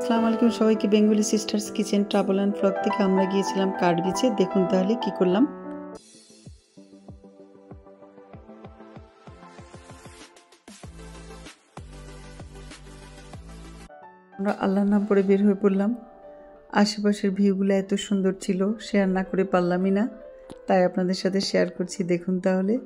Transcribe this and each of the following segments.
আসসালামু আলাইকুম সবাইকে। Bengali sisters kitchen travel and vlog থেকে আমরা গিয়েছিলাম কাঠ বিচে। দেখুন তাহলে কি করলাম। আমরা আল্লাহর নাম পড়ে বের হয়ে পড়লাম। আশেপাশের ভিউগুলো এত সুন্দর ছিল, শেয়ার না করে পারলামই না, তাই আপনাদের সাথে শেয়ার করছি। দেখুন তাহলে।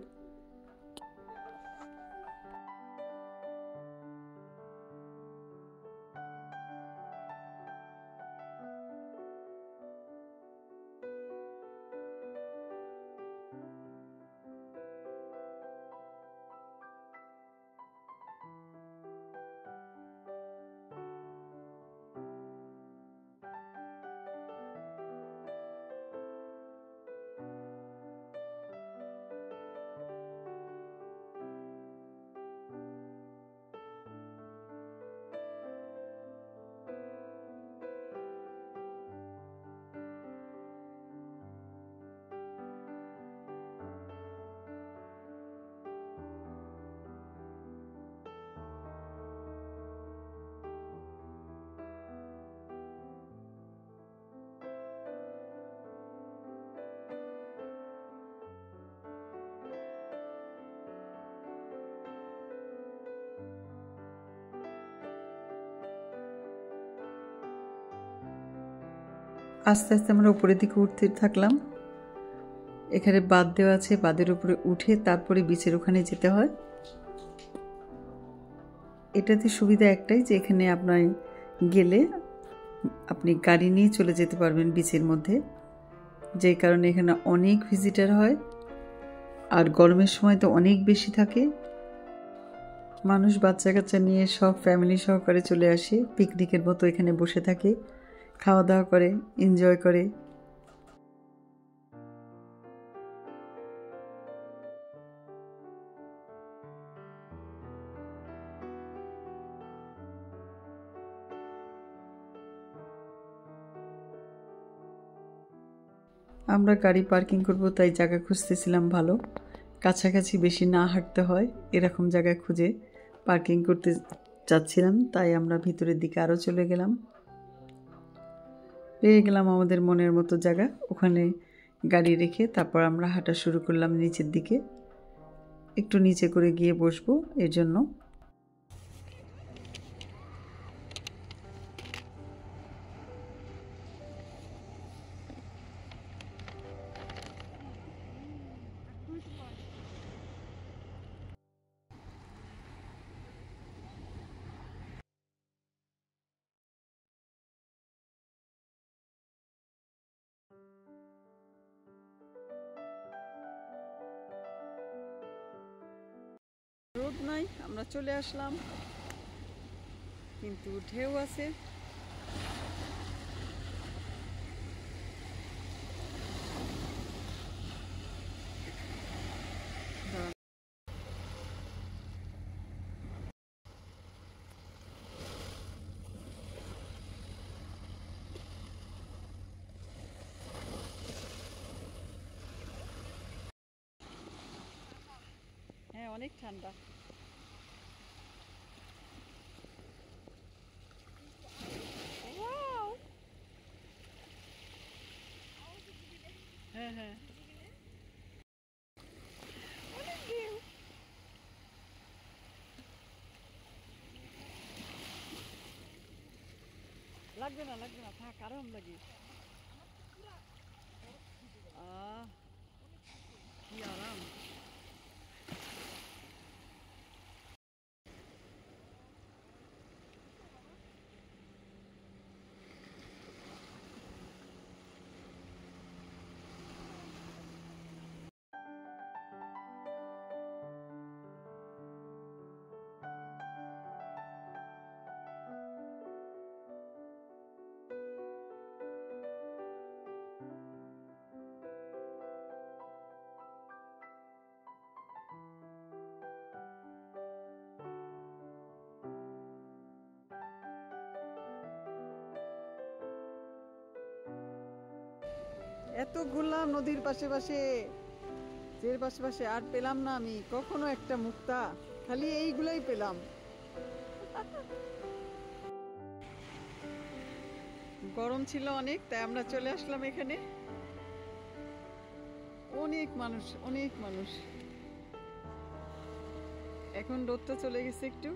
আস্তে আস্তে আমরা উপরের দিকে উঠতে থাকলাম। এখানে বাঁধ দেওয়া আছে, বাঁধের উপরে উঠে তারপরে বিচের ওখানে যেতে হয়। এটাতে সুবিধা একটাই যে এখানে আপনার গেলে আপনি গাড়ি নিয়ে চলে যেতে পারবেন বিচের মধ্যে, যেই কারণে এখানে অনেক ভিজিটার হয়। আর গরমের সময় তো অনেক বেশি থাকে। মানুষ বাচ্চা কাচ্চা নিয়ে সব ফ্যামিলি সহকারে চলে আসে, পিকনিকের মতো এখানে বসে থাকে, খাওয়া দাওয়া করে, এনজয় করে। আমরা গাড়ি পার্কিং করব, তাই জায়গা খুঁজতেছিলাম ভালো, কাছাকাছি বেশি না হাঁটতে হয় এরকম জায়গা খুঁজে পার্কিং করতে চাচ্ছিলাম। তাই আমরা ভিতরের দিকে আরও চলে গেলাম। পেয়ে গেলাম আমাদের মনের মতো জায়গা। ওখানে গাড়ি রেখে তারপর আমরা হাঁটা শুরু করলাম নিচের দিকে। একটু নিচে করে গিয়ে বসবো এর জন্য। রোদ নাই, আমরা চলে আসলাম, কিন্তু ঢেউ আছে। হ্যাঁ, অনেক ঠান্ডা। হ্যাঁ হ্যাঁ, লাগবে না লাগবে না, থাক, আরাম লাগে। কি আরাম। এত ঘুরলাম নদীর পাশে পাশে, এর পাশে পাশে, আর পেলাম না আমি কখনো একটা মুক্তা, খালি এইগুলাই পেলাম। গরম ছিল অনেক, তাই আমরা চলে আসলাম এখানে। অনেক মানুষ, অনেক মানুষ। এখন রোদটা চলে গেছে একটু।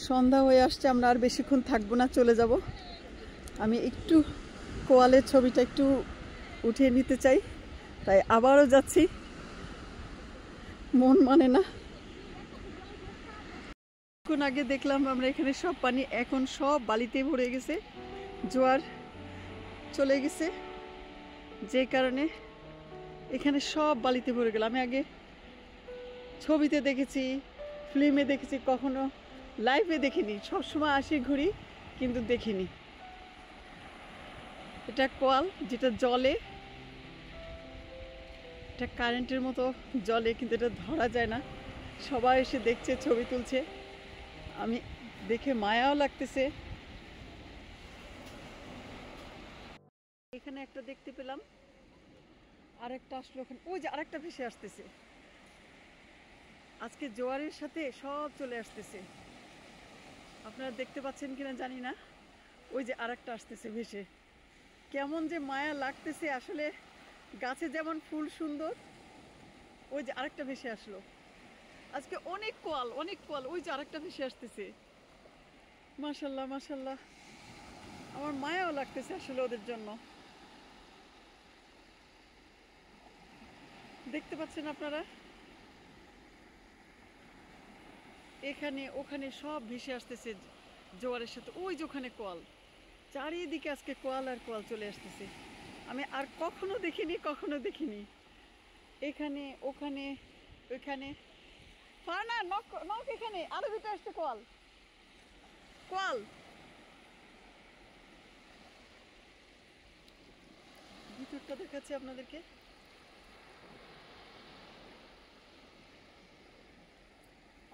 সন্ধ্যা হয়ে আসছে, আমরা আর বেশিক্ষণ থাকবো না, চলে যাব। আমি একটু কোয়ালের ছবিটা একটু উঠিয়ে নিতে চাই, তাই আবারও যাচ্ছি। মন মানে না। কিছুক্ষণ আগে দেখলাম আমরা এখানে সব পানি এখন সব বালিতে ভরে গেছে, জোয়ার চলে গেছে, যে কারণে এখানে সব বালিতে ভরে গেল। আমি আগে ছবিতে দেখেছি, ফিল্মে দেখেছি, কখনো লাইভে দেখিনি। সবসময় আসি ঘুরি, কিন্তু দেখিনি। এটা কোয়াল, যেটা জলে, এটা কারেন্টের মতো জলে, কিন্তু এটা ধরা যায় না। সবাই এসে দেখছে, ছবি তুলছে। আমি দেখে মায়াও লাগতেছে। এখানে একটা দেখতে পেলাম, আরেকটা আসলো ওখানে, ওই যে আরেকটা ভেসে আসতেছে। আজকে জোয়ারের সাথে সব চলে আসতেছে, আপনারা দেখতে পাচ্ছেন কিনা জানি না। ওই যে আরেকটা আসতেছে ভেসে, কেমন যে মায়া লাগতেছে আসলে। গাছে যেমন ফুল সুন্দর, ওই যে আরেকটা ভেসে আসলো। আজকে অনেক কোয়াল, অনেক কোয়াল। ওই যে আরেকটা ভেসে আসতেছে। মাশাল্লাহ, মাশাল্লাহ। আমার মায়াও লাগতেছে আসলে ওদের জন্য। দেখতে পাচ্ছেন আপনারা, এখানে ওখানে সব ভেসে আসতেছে জোয়ারের সাথে। ওই যে ওখানে কোয়াল, চারিদিকে আজকে কোয়াল আর কোয়াল চলে আসতেছে। আমি আর কখনো দেখিনি, কখনো দেখিনি। এখানে ওখানে ওইখানে ফারনা নক নক, এখানে আরো ভিতরে আসছে কোয়াল, কোয়াল। ভিতরটা দেখাচ্ছি আপনাদেরকে।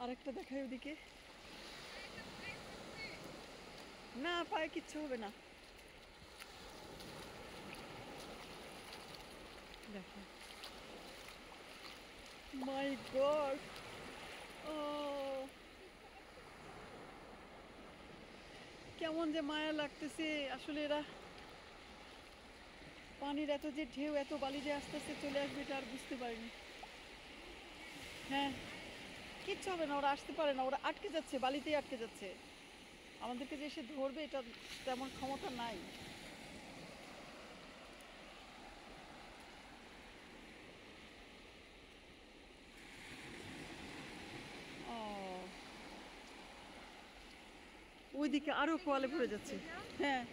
আরেকটা দেখাই ওদিকে। না, পায়ে কিচ্ছু হবে না। দেখো, মাই গড। ও, কেমন যে মায়া লাগতেছে আসলে। এরা পানির এত যে ঢেউ, এত বালি যে আস্তে আস্তে চলে আসবে, এটা আর বুঝতে পারিনি। হ্যাঁ, কিচ্ছু হবে না, ওরা আসতে পারে না, ওরা আটকে যাচ্ছে, বালিতেই আটকে যাচ্ছে। আমাদেরকে যে এসে ধরবে এটা তেমন ক্ষমতা নাই। ও, ওইদিকে আরো কোয়ালে ভরে যাচ্ছে। হ্যাঁ,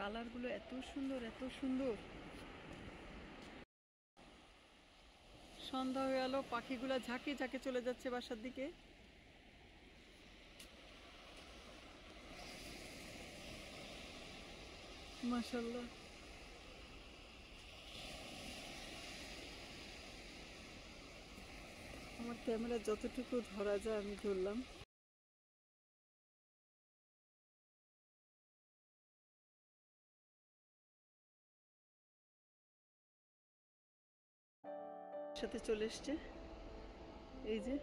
কালারগুলো এত সুন্দর, এত সুন্দর। সন্ধ্যা হয়ে গেল, পাখিগুলো ঝাঁকে ঝাঁকে চলে যাচ্ছে বাসার দিকে। মাশাআল্লাহ। আমার ক্যামেরা যতটুকু ধরা যায় আমি ধরলাম। সাথে চলে এসছে, এই যে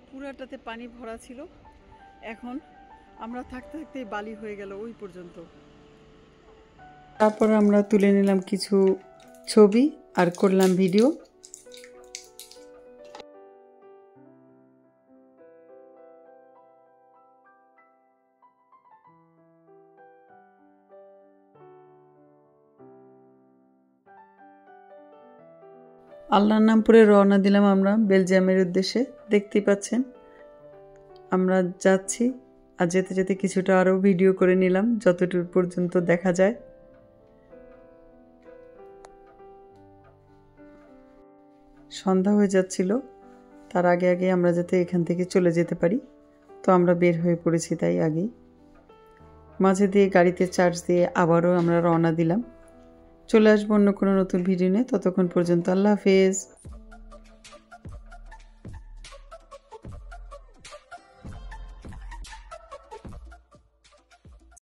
পুরাটাতে পানি ভরা ছিল, এখন আমরা থাকতে থাকতে বালি হয়ে গেল ওই পর্যন্ত। তারপর আমরা তুলে নিলাম কিছু ছবি আর করলাম ভিডিও। আল্লাহর নাম পড়ে রওনা দিলাম আমরা বেলজিয়ামের উদ্দেশ্যে। দেখতেই পাচ্ছেন আমরা যাচ্ছি, আর যেতে যেতে কিছুটা আরও ভিডিও করে নিলাম যতটুকু পর্যন্ত দেখা যায়। সন্ধ্যা হয়ে যাচ্ছিল, তার আগে আগে আমরা যাতে এখান থেকে চলে যেতে পারি, তো আমরা বের হয়ে পড়েছি তাই আগেই। মাঝে দিয়ে গাড়িতে চার্জ দিয়ে আবারও আমরা রওনা দিলাম। চলে আসবো অন্য কোনো নতুন ভিডিও নিয়ে, ততক্ষণ পর্যন্ত আল্লাহ হাফেজ।